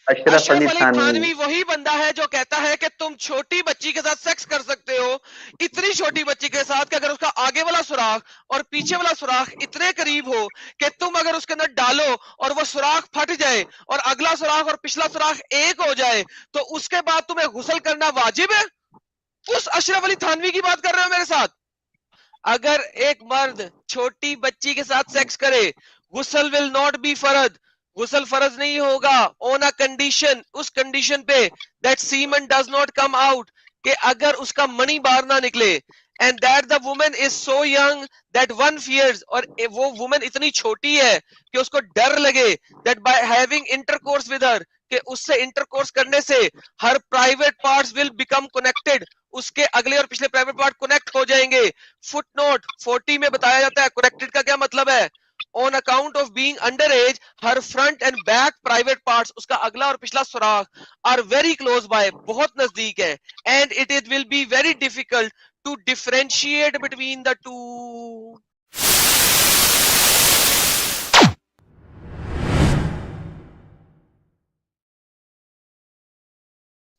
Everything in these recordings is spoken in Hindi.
अशरफ अली अशरफ अली थानवी। थानवी वही बंदा है जो कहता है कि तुम छोटी बच्ची के साथ सेक्स कर सकते हो, इतनी छोटी बच्ची के साथ कि अगर उसका आगे वाला सुराख और पीछे वाला सुराख इतने करीब हो कि तुम अगर उसके अंदर डालो और वो सुराख फट जाए और अगला सुराख और पिछला सुराख एक हो जाए तो उसके बाद तुम्हें गुस्ल करना वाजिब है। उस अशरफ अली थानवी की बात कर रहे हो मेरे साथ। अगर एक मर्द छोटी बच्ची के साथ सेक्स करे, गुस्ल विल नॉट बी फर्ज, गुस्ल फर्ज नहीं होगा ऑन अ कंडीशन, उस कंडीशन पे that semen does not come out, कि अगर उसका मणि बाहर ना निकले, and that the woman is so young that one fears, और वो वुमन इतनी छोटी है कि उसको डर लगे, that by having intercourse with her, कि उससे इंटरकोर्स करने से her private parts will become connected, उसके अगले और पिछले प्राइवेट पार्ट कनेक्ट हो जाएंगे। फुटनोट 40 में बताया जाता है कनेक्टेड का क्या मतलब है। On account of being under as her front end back private parts, उसका अगला और पिछला सुराख आर वेरी क्लोज बाय, बहुत नजदीक है, and it will be very difficult to differentiate between the two.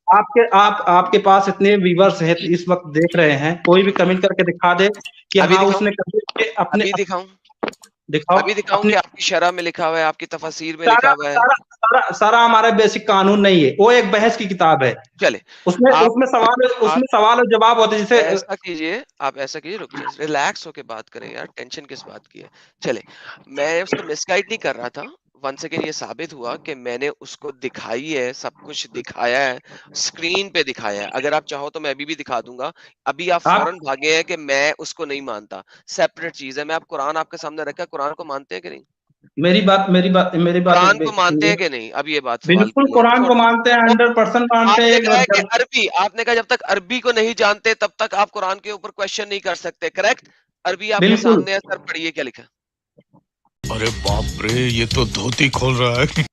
आपके पास इतने व्यूवर्स हैं इस वक्त देख रहे हैं, कोई भी कमेंट करके दिखा दे कि अभी हाँ दिखाऊं, उसने कभी अपने अभी दिखाऊं, दिखाओ अभी दिखाऊं अपने कि आपकी शरह में लिखा हुआ है, आपकी तफसीर में लिखा सारा हुआ है। सारा सारा सारा हमारा बेसिक कानून नहीं है, वो एक बहस की किताब है। चले उसमें आप उसमें सवाल आप उसमें सवाल और जवाब होते हैं, जैसे ऐसा कीजिए, आप ऐसा कीजिए, रुक जाइए, रिलैक्स होके बात करें यार, टेंशन किस बात की है। चले, मैं उसको मिसगाइड नहीं कर रहा था। वंस अगेन ये साबित हुआ कि मैंने उसको दिखाई है, सब कुछ दिखाया है, स्क्रीन पे दिखाया है। अगर आप चाहो तो मैं अभी भी दिखा दूंगा। अभी आप आप फौरन भागे हैं कि मैं उसको नहीं मानता, सेपरेट चीज है। मैं आप कुरान आपके सामने रखा, कुरान को मानते हैं कि नहीं? मेरी बात कुरान को मानते हैं कि नहीं? अब ये बात सवाल बिल्कुल पहले कुरान छोड़ को दो। मानते हैं, 100% मानते आपने कहा है कि हैं। अरबी, आपने कहा जब तक अरबी को नहीं जानते तब तक आप कुरान के ऊपर क्वेश्चन नहीं कर सकते, करेक्ट? अरबी आपके बिल्कुल सामने है, सर पढ़िए क्या लिखा है। अरे बाप रे, ये तो धोती खोल रहा है।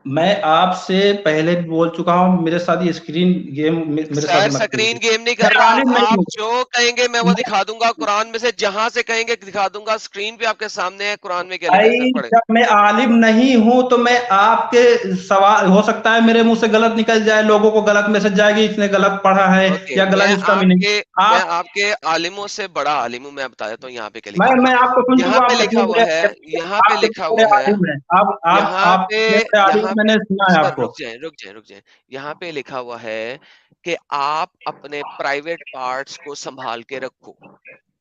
मैं आपसे पहले भी बोल चुका हूँ, मेरे साथ ये स्क्रीन गेम मेरे साथ सर मत स्क्रीन खेलिए। गेम नहीं मैं कर रहा, आलिम नहीं आप हूँ। जो कहेंगे मैं वो मैं दिखा दूंगा, कुरान में से जहां से कहेंगे दिखा दूंगा। स्क्रीन पे आपके सामने है, कुरान में क्या लिखा है, भाई सर पढ़े। जब मैं आलिम नहीं हूं तो मैं आपके सवाल, हो सकता है मेरे मुंह से गलत निकल जाए, लोगों को गलत मैसेज जाएगी, इसने गलत पढ़ा है ओके, या गलत इसका मीनिंग। मैं आप आपके आलिमों से बड़ा आलिम हूं। मैं बता देता हूँ यहाँ पे क्या लिखा मैं हुआ मैं आपको सुन है। यहाँ चुका, पे आप लिखा कितने हुआ बड़े है, यहाँ पे आप लिखा कितने बड़े हुआ है, आलिम हैं। आप यहाँ पे कितने बड़े आलिम, यहाँ पे मैंने सुना है सर आपको। रुक जाए, रुक जाए, रुक जाए। यहाँ पे लिखा हुआ है कि आप अपने प्राइवेट पार्ट्स को संभाल के रखो,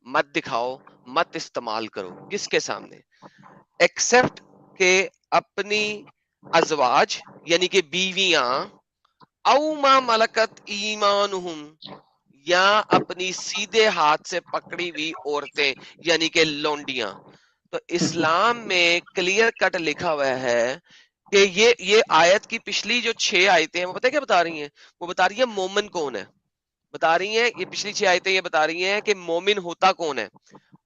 मत दिखाओ, मत इस्तेमाल करो। किसके सामने? एक्सेप्ट के अपनी अजवाज यानी कि बीवियां, औ मा मलकत ईमानुहुम, या अपनी सीधे हाथ से पकड़ी हुई औरतें यानी कि लौंडियां। तो इस्लाम में क्लियर कट लिखा हुआ है कि ये आयत की पिछली जो 6 आयतें हैं वो पता है क्या बता रही हैं? वो बता रही है मोमिन कौन है। बता रही हैं ये पिछली 6 आयतें, ये बता रही हैं कि मोमिन होता कौन है।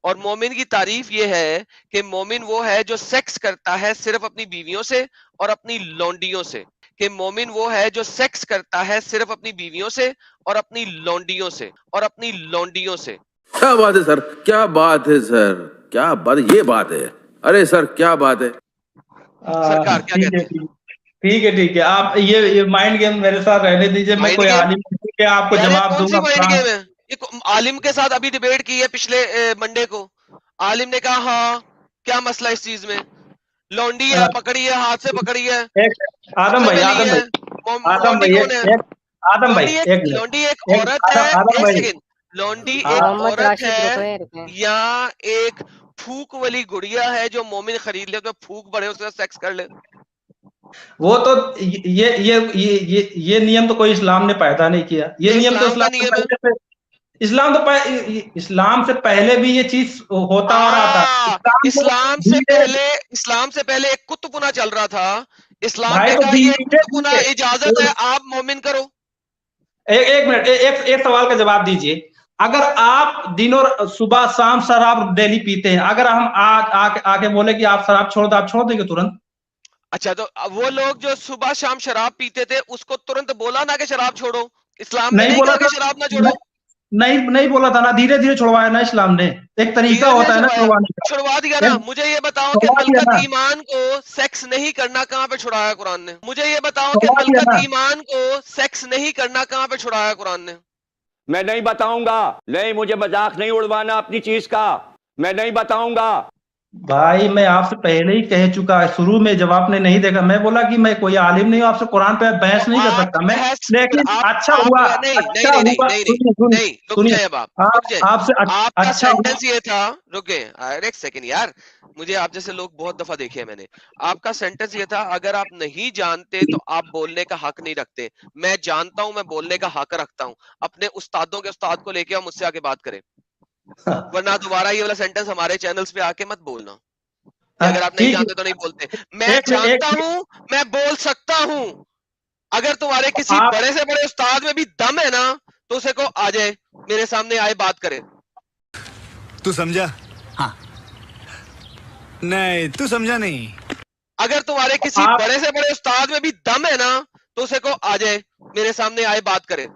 और मोमिन की तारीफ ये है कि मोमिन वो है जो सेक्स करता है सिर्फ अपनी बीवियों से और अपनी लौंडियों से। कि मोमिन वो है जो सेक्स करता है सिर्फ अपनी बीवियों से और अपनी लौंडियों से और अपनी लौंडियों से। क्या बात है सर, क्या बात है सर, क्या बात, ये बात है। अरे सर क्या बात है। सरकार क्या ठीक है, कहते हैं? ठीक है। आप ये माइंड गेम मेरे साथ रहने दीजिए, मैं माइंड कोई गेम? आलिम नहीं कि आपको यार ये जवाब कौन सी दूंगा माइंड कुरान। गेम है? आलिम के साथ अभी डिबेट की है पिछले मंडे को। आलिम ने कहा हाँ, क्या मसला इस चीज में? लौंडी है, पकड़ी है, हाथ से पकड़ी है, एक आदम गुस्से भाई में ली आदम है। भाई आदम लौंडी भाई कौन है? एक आदम भाई एक लौंडी एक मिनट, एक औरत है। आदम एक भाई सेकंड, लौंडी एक आ- मोहम्मद औरत राशिद है रुपए या एक फूक वाली गुड़िया है जो मोमिन खरीद ले तो फूक बड़े उसके साथ सेक्स कर ले? वो तो ये नियम तो कोई इस्लाम ने पैदा नहीं किया, ये ये नियम तो इस्लाम का इस्लाम से नियम है। पहले से, इस्लाम से पहले भी ये चीज होता आ रहा था। इस्लाम को धीरे इस्लाम से पहले एक कुतुबुना चल रहा था। इस्लाम भाई ने तो कहा ये धीरे कुतुबुना धीरे इजाजत है, आप मोमिन करो। एक मिनट, एक सवाल का जवाब दीजिए। अगर आप दिनों सुबह शाम शराब डेली पीते हैं, अगर हम आके बोले कि आप शराब छोड़ दो, आप छोड़ देंगे तुरंत? अच्छा, तो वो लोग जो सुबह शाम शराब पीते थे उसको तुरंत बोला ना कि शराब छोड़ो? इस्लाम ने नहीं नहीं बोला कहा था। कि शराब ना छोड़ो। नहीं नहीं बोला था ना, धीरे धीरे छुड़वाया ना इस्लाम ने, एक तरीका धीरे होता है ना धीरे छुड़वाने का। छुड़वा दिया ना। मुझे ये बताओ कि छुड़वा दिया मलकत ना, ईमान को सेक्स नहीं करना कहाँ पे छुड़ाया कुरान ने? मुझे ये बताओ कि छुड़वा दिया मलकत ना। ईमान को सेक्स नहीं करना कहाँ पे छुड़ाया कुरान ने? मैं नहीं बताऊंगा, नहीं, मुझे मजाक नहीं उड़वाना अपनी चीज का, मैं नहीं बताऊंगा। भाई मैं आपसे पहले ही कह चुका है, शुरू में जब आपने नहीं देखा, मैं बोला कि मैं कोई आलिम नहीं हूं, आपसे कुरान पे बहस नहीं कर आप सकता मैं, बहस लेकिन अच्छा आप हुआ, नहीं नहीं अच्छा नहीं नहीं हुआ, नहीं सुनिए नहीं नहीं, रुक सुनिए जाए आप, आप रुक जाए। आपसे आपका अच्छा हुआ। सेंटेंस ये था, रुके अरे एक सेकंड यार, मुझे आप जैसे लोग बहुत दफा देखे हैं मैंने। आपका सेंटेंस ये था, अगर आप नहीं जानते तो आप बोलने का हक नहीं रखते। मैं जानता हूं, मैं बोलने का हक रखता हूं। अपने उस्तादों के उस्ताद को लेके आओ, मुझसे आके बात करें, वरना दोबारा ये वाला सेंटेंस हमारे चैनल्स पे आके मत बोलना कि अगर आप नहीं ठीक जानते तो नहीं बोलते। मैं है, जानता हूं, मैं बोल सकता हूं। अगर तुम्हारे किसी आप बड़े से बड़े उस्ताद में भी दम है ना, तो उसे को आ जाए, मेरे सामने आए, बात करे। तू समझा? हाँ। नहीं, तू समझा नहीं। अगर तुम्हारे किसी आप बड़े से बड़े उस्ताद में भी दम है ना, तो उसे को आ जाए, मेरे सामने आए, बात करे।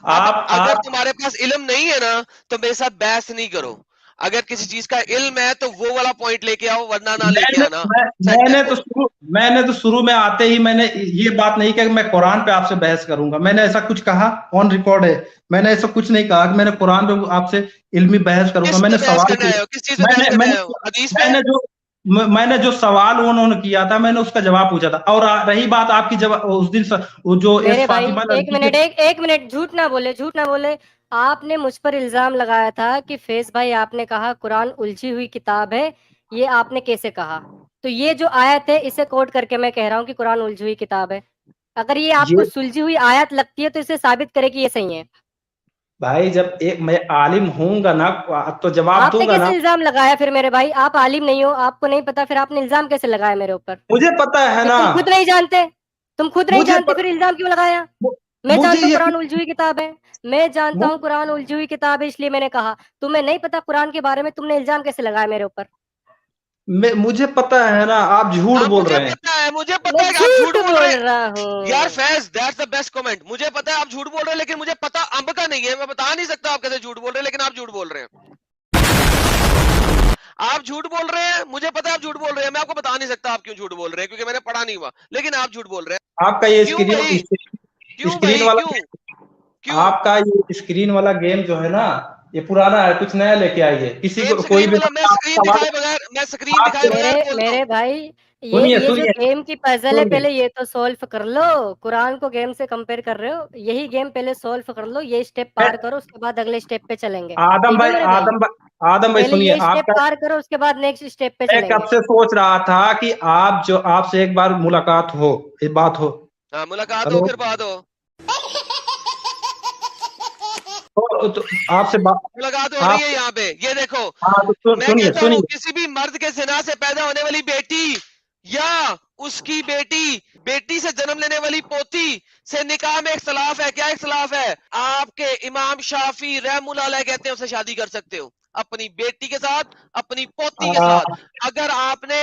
अब अगर तुम्हारे पास इल्म नहीं है ना, तो मेरे साथ बहस नहीं करो। अगर किसी चीज का इल्म है तो वो वाला पॉइंट लेके आओ, वरना ना लेके आना। मैंने तो शुरू में आते ही मैंने ये बात नहीं कहा कि मैं कुरान पे आपसे बहस करूंगा, मैंने ऐसा कुछ कहा, ऑन रिकॉर्ड है, मैंने ऐसा कुछ नहीं कहा कि मैंने कुरान पे आपसे इल्मी बहस करूंगा। किस पे मैंने बहस सवाल करने आए हो? किस चीज पे बहस मैंने करने मैंने आए हो? हदीस पे? मैंने जो सवाल उन्होंने किया था, मैंने उसका जवाब पूछा था। और रही बात आपकी, जवाब उस दिन वो जो मेरे भाई फातिमा एक लड़की मिनट, के, एक मिनट, झूठ ना बोले, झूठ ना बोले। आपने मुझ पर इल्जाम लगाया था कि फैज भाई, आपने कहा कुरान उलझी हुई किताब है। ये आपने कैसे कहा? तो ये जो आयत है, इसे कोट करके मैं कह रहा हूँ कि कुरान उलझी हुई किताब है। अगर ये आपको ये सुलझी हुई आयत लगती है तो इसे साबित करे कि ये सही है। भाई जब एक मैं आलिम होऊंगा ना तो जवाब आपने दूंगा कैसे ना। इल्जाम लगाया फिर मेरे भाई? आप आलिम नहीं हो, आपको नहीं पता, फिर आपने इल्जाम कैसे लगाया मेरे ऊपर? मुझे पता है जब ना, तुम खुद नहीं जानते, तुम खुद नहीं मुझे जानते, फिर इल्जाम क्यों लगाया? मैं मुझे जानता हूँ ये कुरान उलझी हुई किताब है, मैं जानता हूँ कुरान उलझी हुई किताब है, इसलिए मैंने कहा। तुम्हें नहीं पता कुरान के बारे में, तुमने इल्जाम कैसे लगाया मेरे ऊपर? मुझे पता है ना, आप झूठ बोल मुझे रहे हैं। पता है, मुझे पता मैं है कि आप झूठ झूठ बोल रहे बोल हैं। रहा यार हूँ। Faiz, that's the best comment. मुझे पता है आप झूठ बोल रहे हैं, लेकिन मुझे पता अंब का नहीं है। मैं बता नहीं सकता आप कैसे झूठ बोल रहे हैं, लेकिन आप झूठ बोल रहे हैं। आप झूठ बोल रहे हैं, मुझे पता है आप झूठ बोल रहे हैं। मैं आपको बता नहीं सकता आप क्यों झूठ बोल रहे हैं, क्योंकि मैंने पढ़ा नहीं हुआ, लेकिन आप झूठ बोल रहे हैं। आपका ये क्यों भाई? क्यों स्क्रीन भाई? वाला क्यों? क्यों? आपका ये स्क्रीन वाला गेम जो है ना, ये पुराना है, कुछ नया लेके आइए। किसी गेम को कोई स्क्रीन भी वाला? मैं स्क्रीन सवाल, दिखाए बगैर, मैं स्क्रीन दिखाए बगैर मेरे बोलता मेरे हूँ। भाई, सुनिए ये जो सुनिए गेम की पजल है, सुनिए, पहले ये तो सॉल्व कर लो। कुरान को गेम से कंपेयर कर रहे हो, यही गेम पहले सॉल्व कर लो, ये स्टेप पार करो, उसके बाद अगले स्टेप पे चलेंगे। ठीक है मेरे भाई? आदम भाई पहले सुनिए, ये स्टेप आपका पार करो, उसके बाद नेक्स्ट स्टेप पे मैं कब चलेंगे। से सोच रहा था कि आपसे एक बार मुलाकात हो, एक बात हो। हाँ, मुलाकात हो, हेलो, फिर बात हो। तो आपसे बात, मुलाकात हो रही आप, है यहाँ पे, ये देखो। हाँ तो मैं सुनिए कहता हूँ, सुनिए, किसी भी मर्द के ज़िना से पैदा होने वाली बेटी या उसकी बेटी से जन्म लेने वाली पोती से निकाह में इख्तलाफ है। क्या इख्तलाफ है? आपके इमाम शाफी रहमुल्लाह अलैह कहते हैं उसे शादी कर सकते हो, अपनी बेटी के साथ, अपनी पोती के साथ। अगर आपने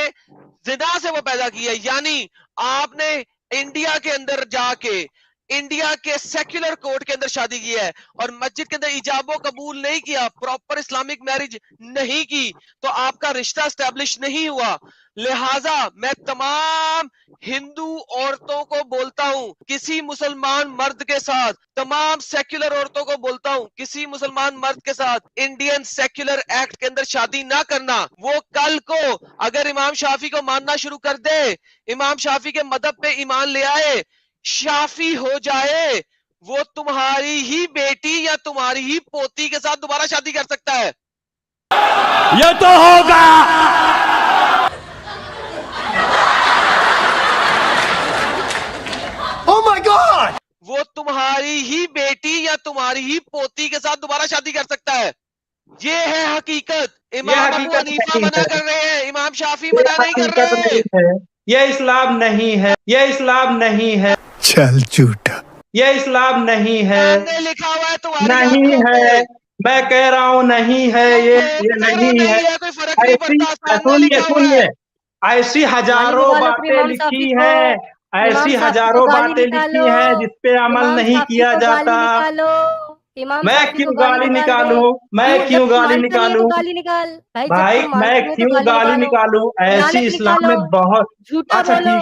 जिना से वो पैदा की है, यानी आपने इंडिया के अंदर जाके इंडिया के सेक्युलर कोर्ट के अंदर शादी की है और मस्जिद के अंदर इजाबो कबूल नहीं किया, प्रॉपर इस्लामिक मैरिज नहीं की, तो आपका रिश्ता स्टैब्लिश नहीं हुआ। लिहाजा मैं तमाम हिंदू औरतों को बोलता हूं, किसी मुसलमान मर्द के साथ, तमाम सेक्युलर औरतों को बोलता हूं, किसी मुसलमान मर्द के साथ इंडियन सेक्युलर एक्ट के अंदर शादी ना करना। वो कल को अगर इमाम शाफी को मानना शुरू कर दे, इमाम शाफी के मदहब पे ईमान ले आए, शाफी हो जाए, वो तुम्हारी ही बेटी या तुम्हारी ही पोती के साथ दोबारा शादी कर सकता है। ये तो होगा। Oh my God! वो तुम्हारी ही बेटी या तुम्हारी ही पोती के साथ दोबारा शादी कर सकता है। ये है हकीकत। इमाम अबू हनीफा मना कर रहे हैं, इमाम शाफी मना नहीं कर रहे हैं। ये इस्लाम नहीं है, ये इस्लाम नहीं है, चल झूठा। ये इस्लाम नहीं है, हमने लिखा हुआ है तुम्हारी नहीं आंखों पे। है, मैं कह रहा हूँ नहीं है, ये नहीं है। कोई फर्क नहीं पड़ता, सामने सुनिए लिखा हुआ सुनिए, है। ऐसी गाली हजारों निकालो फिर बातें इमाम लिखी साफी को, हैं, इमाम ऐसी साफी को हजारों गाली बातें निकालो, लिखी हैं जिस पे अमल इमाम नहीं साफी किया को गाली जाता। निकालो। इमाम मैं साहब जी को क्यों गाली निकाल दे। निकालूं? मैं जब क्यों तुम गाली मानते नहीं है तो निकालूं? गाली निकाल भाई, जब भाई तुम मानते मैं नहीं है तो क्यों गाली गाली निकालो, निकालूं? ऐसी लानत इस्लाम निकालो। में बहुत। झूठा अच्छा बोलो।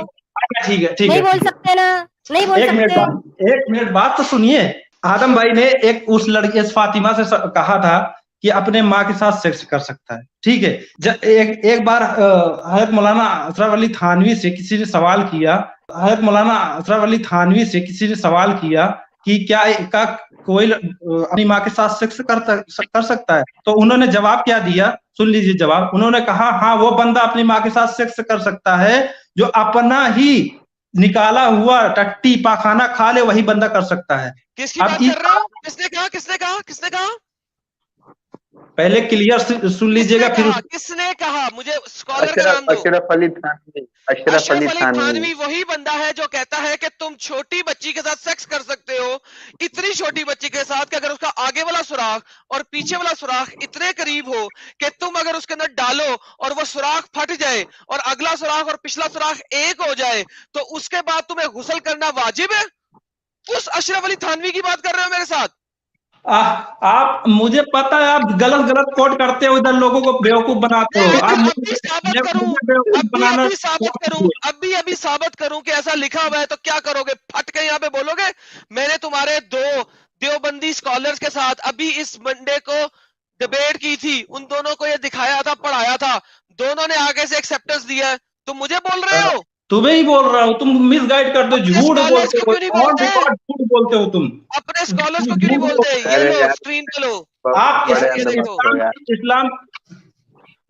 ठीक है, ठीक नहीं है, बोल ठीक है। सकते ना, नहीं बोल एक मिनट सकते। एक मिनट बात तो सुनिए। आदम भाई ने एक उस लड़की फातिमा से कहा था कि अपने माँ के साथ सेक्स कर सकता है, ठीक है। एक बार हजरत मौलाना अशरफ अली थानवी से किसी ने सवाल किया, कि क्या कोई अपनी माँ के साथ सेक्स कर सकता है? तो उन्होंने जवाब क्या दिया, सुन लीजिए जवाब। उन्होंने कहा, हाँ वो बंदा अपनी माँ के साथ सेक्स कर सकता है जो अपना ही निकाला हुआ टट्टी पाखाना खा ले, वही बंदा कर सकता है। किसकी अब बात कर रहे हो? किसने कहा? किसने कहा? किसने कहा? पहले क्लियर सुन लीजिएगा, फिर किसने कहा? मुझे स्कॉलर का नाम दो। अशरफ अली थानवी। अशरफ अली थानवी वही बंदा है जो कहता है कि तुम छोटी बच्ची के साथ सेक्स कर सकते हो, इतनी छोटी बच्ची के साथ कि अगर उसका आगे वाला सुराख और पीछे वाला सुराख इतने करीब हो कि तुम अगर उसके अंदर डालो और वो सुराख फट जाए और अगला सुराख और पिछला सुराख एक हो जाए, तो उसके बाद तुम्हें गुस्ल करना वाजिब है। उस अशरफ अली थानवी की बात कर रहे हो मेरे साथ? आप, मुझे पता है आप गलत कोट करते हो, इधर लोगों को बेवकूफ बनाते हो। आप अभी साबित करूं, बेवकूफ बनाना अभी साबित करूं कि ऐसा लिखा हुआ है, तो क्या करोगे? फट के यहाँ पे बोलोगे? मैंने तुम्हारे 2 देवबंदी स्कॉलर्स के साथ अभी इस मंडे को डिबेट की थी, उन दोनों को ये दिखाया था, पढ़ाया था, दोनों ने आगे से एक्सेप्टेंस दिया है। तुम मुझे बोल रहे हो? तुम्हें ही बोल रहा हूँ, तुम मिसगाइड करते हो, झूठ बोलते हो, क्यों नहीं बोलते? झूठ बोलते हो तुम। अपने स्कॉलर्स को क्यों नहीं बोलते? ये लो स्क्रीन पे लो, आप ये देखो। इस्लाम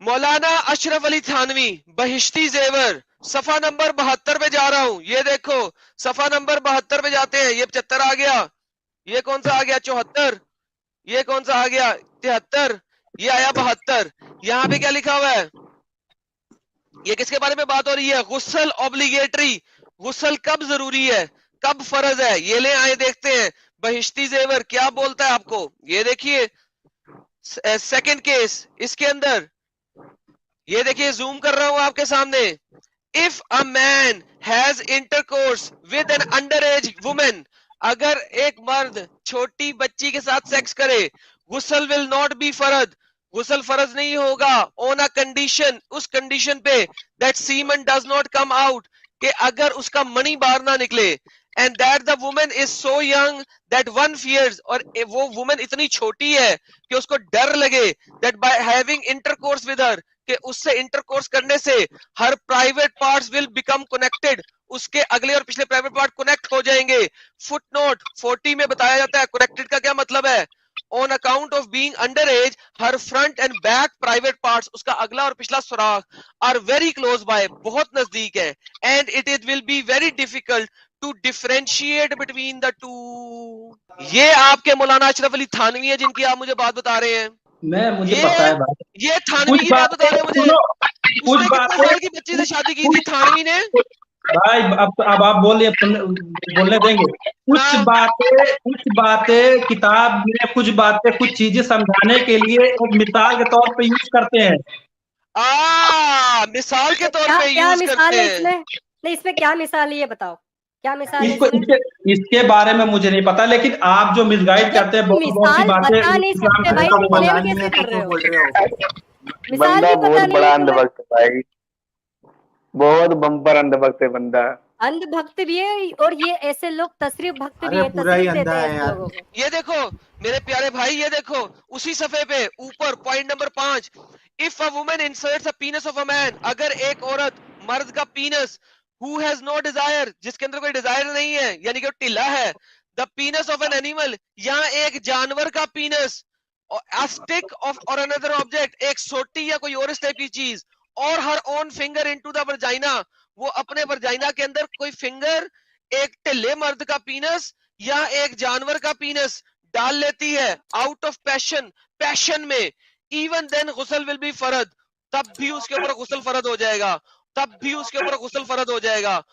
मौलाना अशरफ अली थानवी, बहिश्ती जेवर, सफा नंबर 72 पे जा रहा हूं। ये देखो, सफा नंबर 72 पे जाते हैं। ये 75 आ गया, ये कौन सा आ गया? 74, ये कौन सा आ गया? 73, ये आया 72। यहाँ पे क्या लिखा हुआ है? ये किसके बारे में बात हो रही है? गुस्ल ऑब्लिगेटरी, गुस्ल कब जरूरी है, कब फर्ज है? ये ले आए देखते हैं। बहिश्ती जेवर क्या बोलता है आपको, ये देखिए। सेकंड केस इसके अंदर, ये देखिए, जूम कर रहा हूं आपके सामने। If a man has intercourse with an underage women, अगर एक मर्द छोटी बच्ची के साथ सेक्स करे, गुस्ल विल नॉट बी फर्ज, गुस्ल फर्ज नहीं होगा। ऑन अ कंडीशन, उस कंडीशन पे that semen does not come out, कि अगर उसका मणि बाहर ना निकले, and that the women is so young that one fears, और वो वुमेन इतनी छोटी है कि उसको डर लगे, that by having intercourse with her, कि उससे इंटरकोर्स करने से her private parts will become connected, उसके अगले और पिछले प्राइवेट पार्ट कनेक्ट हो जाएंगे। फुटनोट 40 में बताया जाता है कनेक्टेड का क्या मतलब है। On account of being under as, her front end back private parts, उसका अगला और पिछला सुराख, आर वेरी क्लोज बाय, बहुत नजदीक है, and it will be very difficult to differentiate between the two. ये आपके मौलाना अशरफ अली थानवी है जिनकी आप मुझे बात बता रहे हैं। मुझे पता है भाई, ये थानवी की बात बता रहे हैं मुझे। कुछ उसने कितने साल की बच्ची से शादी की थी थानवी ने? भाई अब आप बोलने देंगे। कुछ बातें किताब में, कुछ बातें, कुछ चीजें समझाने के लिए एक मिसाल के तौर पे यूज करते हैं। मिसाल के तौर पे यूज करते हैं। इसमें नहीं, इसमें क्या मिसाल है ये बताओ, क्या मिसाल है? इसके बारे में मुझे नहीं पता, लेकिन आप जो मिसगाइड करते हैं बहुत सी बातें बता नहीं सकते भाई, क्लेम कैसे कर रहे हो? बंदा बहुत बड़ा अंधभक्त है भाई, बहुत बम्पर अंधभक्त है बंदा। अंधभक्त भी है, और ये ऐसे लोग तशरीफ भक्त भी है, तशरीफ देते हैं ऐसे लोगों को। ये देखो मेरे प्यारे भाई, ये देखो उसी सफे पे ऊपर point number 5, if a woman inserts a penis of a man, अगर एक औरत मर्द का penis, who has no desire, जिसके अंदर कोई डिजायर नहीं है, यानी कि टिल्ला है, द पीनस ऑफ एन एनिमल, यहाँ एक जानवर का पीनस, a stick of or another object, एक सोटी या कोई और इस टाइप की चीज, और her own finger into the vagina, वो अपने वर्जाइना के अंदर कोई फिंगर, एक टिल्ले मर्द का पीनस या एक जानवर का पीनस डाल लेती है आउट ऑफ पैशन में, इवन देन गुस्ल विल बी फर्ज, तब भी उसके ऊपर गुस्ल फर्ज हो जाएगा, तब भी उसके ऊपर गुस्ल फर्ज हो जाएगा।